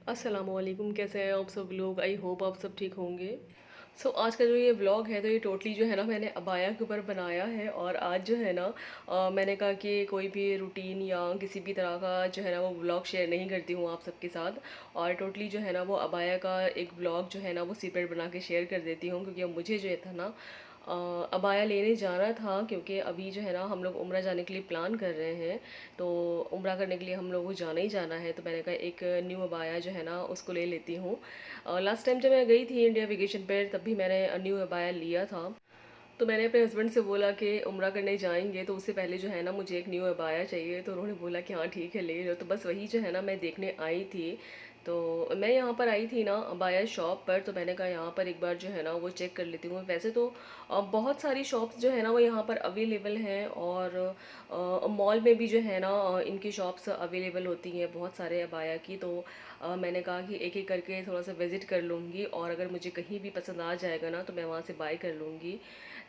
अस्सलामुअलैकुम, कैसे हैं आप सब लोग। आई होप आप सब ठीक होंगे। आज का जो ये व्लॉग है तो ये टोटली जो है ना मैंने अबाया के ऊपर बनाया है। और आज जो है ना मैंने कहा कि कोई भी रूटीन या किसी भी तरह का जो है ना वो व्लॉग शेयर नहीं करती हूँ आप सबके साथ। और टोटली जो है ना वो अबाया का एक व्लॉग जो है ना वो सीक्रेट बना के शेयर कर देती हूँ, क्योंकि अब मुझे जो है था ना अबाया लेने जाना था, क्योंकि अभी जो है ना हम लोग उम्रा जाने के लिए प्लान कर रहे हैं। तो उम्रा करने के लिए हम लोगों को जाना ही जाना है, तो मैंने कहा एक न्यू अबाया जो है ना उसको ले लेती हूँ। लास्ट टाइम जब मैं गई थी इंडिया वेकेशन पर तब भी मैंने न्यू अबाया लिया था। तो मैंने अपने हस्बैंड से बोला कि उम्रा करने जाएंगे तो उससे पहले जो है ना मुझे एक न्यू अबाया चाहिए। तो उन्होंने बोला कि हाँ ठीक है ले लो। तो बस वही जो है ना मैं देखने आई थी। तो मैं यहाँ पर आई थी ना अबाया शॉप पर, तो मैंने कहा यहाँ पर एक बार जो है ना वो चेक कर लेती हूँ। वैसे तो बहुत सारी शॉप्स जो है ना वो यहाँ पर अवेलेबल हैं, और मॉल में भी जो है ना इनकी शॉप्स अवेलेबल होती हैं बहुत सारे अबाया की। तो मैंने कहा कि एक एक करके थोड़ा सा विज़िट कर लूँगी, और अगर मुझे कहीं भी पसंद आ जाएगा ना तो मैं वहाँ से बाय कर लूँगी।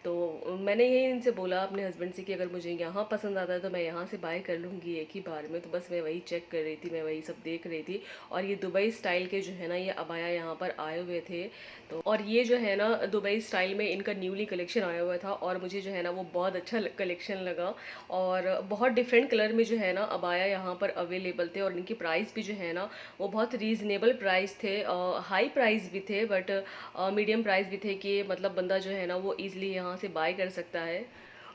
तो मैंने यही इनसे बोला अपने हस्बैंड से कि अगर मुझे यहाँ पसंद आता है तो मैं यहाँ से बाय कर लूँगी एक ही बार में। तो बस मैं वही चेक कर रही थी, मैं वही सब देख रही थी। और ये दुबई स्टाइल के जो है ना ये अबाया यहाँ पर आए हुए थे। तो और ये जो है ना दुबई स्टाइल में इनका न्यूली कलेक्शन आया हुआ था, और मुझे जो है ना वो बहुत अच्छा कलेक्शन लगा। और बहुत डिफरेंट कलर में जो है ना अबाया यहाँ पर अवेलेबल थे, और इनकी प्राइस भी जो है ना वो बहुत रीज़नेबल प्राइस थे। हाई प्राइस भी थे, बट मीडियम प्राइस भी थे, कि मतलब बंदा जो है ना वो ईज़िली यहाँ से बाय कर सकता है।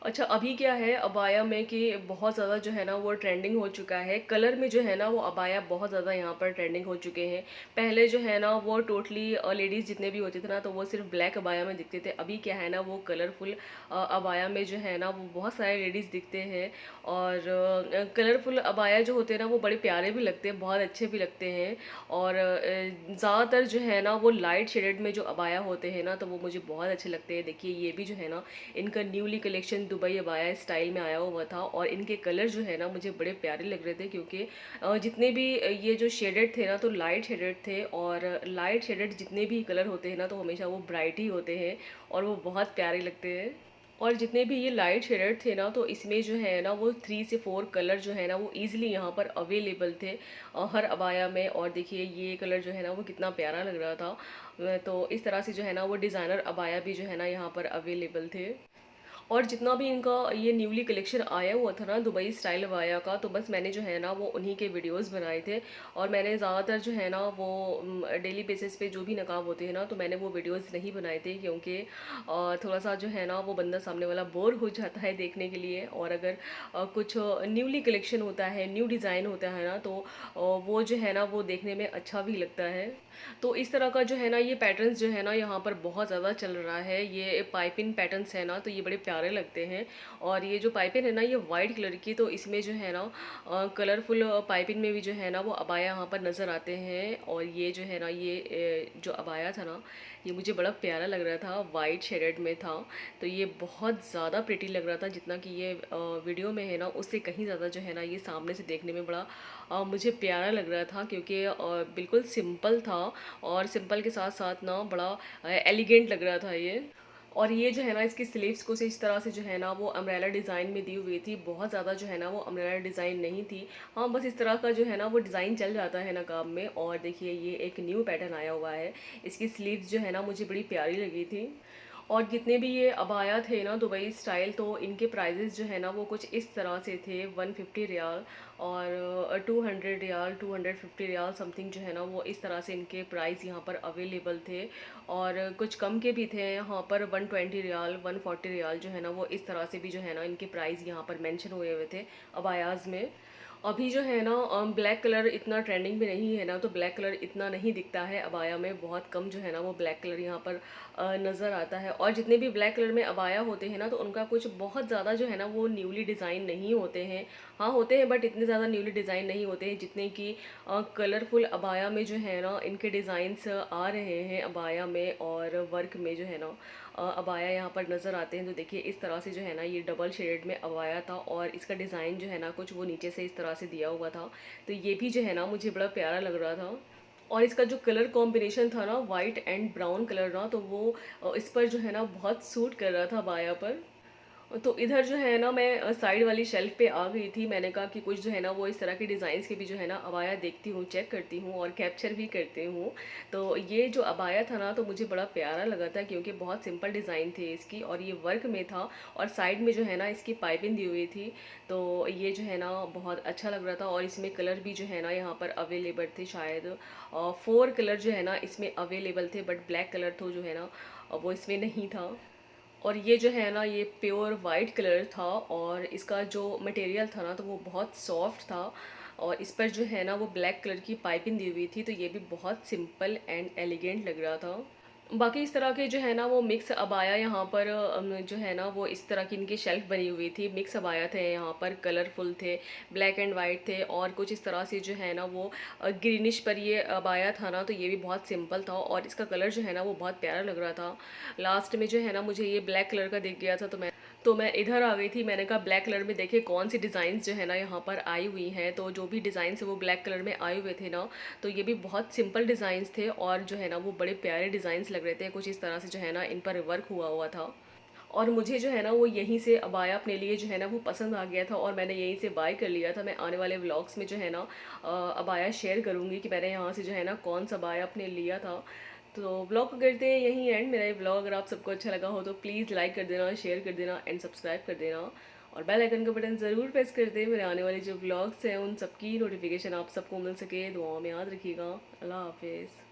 अच्छा, अभी क्या है अबाया में कि बहुत ज़्यादा जो है ना वो ट्रेंडिंग हो चुका है। कलर में जो है ना वो अबाया बहुत ज़्यादा यहाँ पर ट्रेंडिंग हो चुके हैं। पहले जो है ना वो टोटली लेडीज़ जितने भी होते थे ना तो वो सिर्फ ब्लैक अबाया में दिखते थे। अभी क्या है ना वो कलरफुल अबाया में जो है ना वो बहुत सारे लेडीज़ दिखते हैं। और कलरफुल अबाया जो होते हैं ना वो बड़े प्यारे भी लगते हैं, बहुत अच्छे भी लगते हैं। और ज़्यादातर जो है ना वो लाइट शेडेड में जो अबाया होते हैं ना तो वो मुझे बहुत अच्छे लगते हैं। देखिए ये भी जो है ना इनका newly collection Dubai abaya style में आया हुआ था, और इनके कलर जो है ना मुझे बड़े प्यारे लग रहे थे, क्योंकि जितने भी ये जो शेडेड थे ना तो लाइट शेडेड थे। और लाइट शेडेड जितने भी कलर होते हैं ना तो हमेशा वो ब्राइट ही होते हैं, और वो बहुत प्यारे लगते हैं। और जितने भी ये लाइट शेडेड थे ना तो इसमें जो है ना वो 3 से 4 कलर जो है ना वो ईजिली यहाँ पर अवेलेबल थे हर अबाया में। और देखिए ये कलर जो है ना वो कितना प्यारा लग रहा था। तो इस तरह से जो है ना वो डिज़ाइनर अबाया भी जो है ना यहाँ पर अवेलेबल थे। और जितना भी इनका ये न्यूली कलेक्शन आया हुआ था ना दुबई स्टाइल वाया का, तो बस मैंने जो है ना वो उन्हीं के वीडियोस बनाए थे। और मैंने ज़्यादातर जो है ना वो डेली बेसिस पे जो भी नकाब होते हैं ना तो मैंने वो वीडियोस नहीं बनाए थे, क्योंकि थोड़ा सा जो है ना वो बंदा सामने वाला बोर हो जाता है देखने के लिए। और अगर कुछ न्यूली कलेक्शन होता है, न्यू डिज़ाइन होता है ना तो वो जो है ना वो देखने में अच्छा भी लगता है। तो इस तरह का जो है ना ये पैटर्न्स जो है ना यहाँ पर बहुत ज़्यादा चल रहा है। ये पाइपिंग पैटर्न्स है ना तो ये बड़े प्यारे लगते हैं। और ये जो पाइपिंग है ना ये वाइट कलर की, तो इसमें जो है ना कलरफुल पाइपिंग में भी जो है ना वो अबाया यहाँ पर नज़र आते हैं। और ये जो है ना ये जो अबाया था ना ये मुझे बड़ा प्यारा लग रहा था, वाइट शेडेड में था। तो ये बहुत ज़्यादा प्रिटी लग रहा था, जितना कि ये वीडियो में है ना उससे कहीं ज़्यादा जो है ना ये सामने से देखने में बड़ा मुझे प्यारा लग रहा था, क्योंकि बिल्कुल सिंपल था। और सिंपल के साथ साथ ना बड़ा एलिगेंट लग रहा था ये। और ये जो है ना इसकी स्लीव्स को से इस तरह से जो है ना वो अम्ब्रेला डिज़ाइन में दी हुई थी। बहुत ज़्यादा जो है ना वो अम्ब्रेला डिज़ाइन नहीं थी। हाँ, बस इस तरह का जो है ना वो डिज़ाइन चल जाता है नकाब में। और देखिए ये एक न्यू पैटर्न आया हुआ है। इसकी स्लीव्स जो है ना मुझे बड़ी प्यारी लगी थी। और जितने भी ये अबाया थे ना दुबई स्टाइल, तो इनके प्राइजेस जो है ना वो कुछ इस तरह से थे। 150 रियाल और 200 रियाल, 250 रियाल समथिंग जो है ना वो इस तरह से इनके प्राइस यहाँ पर अवेलेबल थे। और कुछ कम के भी थे यहाँ पर, 120 रियाल, 140 रियाल जो है ना वो इस तरह से भी जो है ना इनके प्राइस यहाँ पर मेंशन हुए हुए थे अबायाज़ में। अभी जो है ना ब्लैक कलर इतना ट्रेंडिंग में नहीं है ना, तो ब्लैक कलर इतना नहीं दिखता है अबाया में। बहुत कम जो है ना वो ब्लैक कलर यहाँ पर नज़र आता है। और जितने भी ब्लैक कलर में अबाया होते हैं ना तो उनका कुछ बहुत ज़्यादा जो है ना वो न्यूली डिज़ाइन नहीं होते हैं। हाँ होते हैं, बट इतने ज़्यादा न्यूली डिज़ाइन नहीं होते हैं जितने कि कलरफुल अबाया में जो है ना इनके डिज़ाइंस आ रहे हैं अबाया में। और वर्क में जो है ना अबाया यहाँ पर नज़र आते हैं। तो देखिए इस तरह से जो है ना ये डबल शेडेड में अबाया था, और इसका डिज़ाइन जो है ना कुछ वो नीचे से इस तरह से दिया हुआ था। तो ये भी जो है ना मुझे बड़ा प्यारा लग रहा था। और इसका जो कलर कॉम्बिनेशन था ना वाइट एंड ब्राउन कलर ना, तो वो इस पर जो है ना बहुत सूट कर रहा था अबाया पर। तो इधर जो है ना मैं साइड वाली शेल्फ पे आ गई थी। मैंने कहा कि कुछ जो है ना वो इस तरह के डिज़ाइंस के भी जो है ना अबाया देखती हूँ, चेक करती हूँ और कैप्चर भी करती हूँ। तो ये जो अबाया था ना तो मुझे बड़ा प्यारा लगा था, क्योंकि बहुत सिंपल डिज़ाइन थे इसकी और ये वर्क में था और साइड में जो है ना इसकी पाइपिंग दी हुई थी। तो ये जो है ना बहुत अच्छा लग रहा था और इसमें कलर भी जो है ना यहाँ पर अवेलेबल थे शायद। 4 कलर जो है ना इसमें अवेलेबल थे, बट ब्लैक कलर तो जो है ना वो इसमें नहीं था। और ये जो है ना ये प्योर वाइट कलर था और इसका जो मटेरियल था ना तो वो बहुत सॉफ्ट था। और इस पर जो है ना वो ब्लैक कलर की पाइपिंग दी हुई थी, तो ये भी बहुत सिंपल एंड एलिगेंट लग रहा था। बाकी इस तरह के जो है ना वो मिक्स अबाया यहाँ पर जो है ना वो इस तरह की इनकी शेल्फ बनी हुई थी। मिक्स अबाया थे यहाँ पर, कलरफुल थे, ब्लैक एंड वाइट थे और कुछ इस तरह से जो है ना वो ग्रीनिश पर ये अबाया था ना, तो ये भी बहुत सिंपल था और इसका कलर जो है ना वो बहुत प्यारा लग रहा था। लास्ट में जो है ना मुझे ये ब्लैक कलर का दिख गया था, तो मैं इधर आ गई थी। मैंने कहा ब्लैक कलर में देखिए कौन सी डिज़ाइंस जो है ना यहाँ पर आई हुई हैं। तो जो भी डिज़ाइंस है वो ब्लैक कलर में आए हुए थे ना, तो ये भी बहुत सिंपल डिज़ाइंस थे और जो है ना वो बड़े प्यारे डिज़ाइंस लग रहे थे। कुछ इस तरह से जो है ना इन पर वर्क हुआ हुआ था और मुझे जो है ना वो यहीं से अबाया अपने लिए जो है ना वो पसंद आ गया था और मैंने यहीं से बाय कर लिया था। मैं आने वाले व्लॉग्स में जो है ना अबाया शेयर करूँगी कि मैंने यहाँ से जो है ना कौन सा अबाया अपने लिया था। तो व्लॉग को करते हैं यहीं एंड। मेरा ये व्लॉग अगर आप सबको अच्छा लगा हो तो प्लीज़ लाइक कर देना, शेयर कर देना एंड सब्सक्राइब कर देना और बेल आइकन का बटन ज़रूर प्रेस कर दें। मेरे आने वाले जो व्लॉग्स हैं उन सबकी नोटिफिकेशन आप सबको मिल सके। दुआओं में याद रखिएगा। अल्लाह हाफिज़।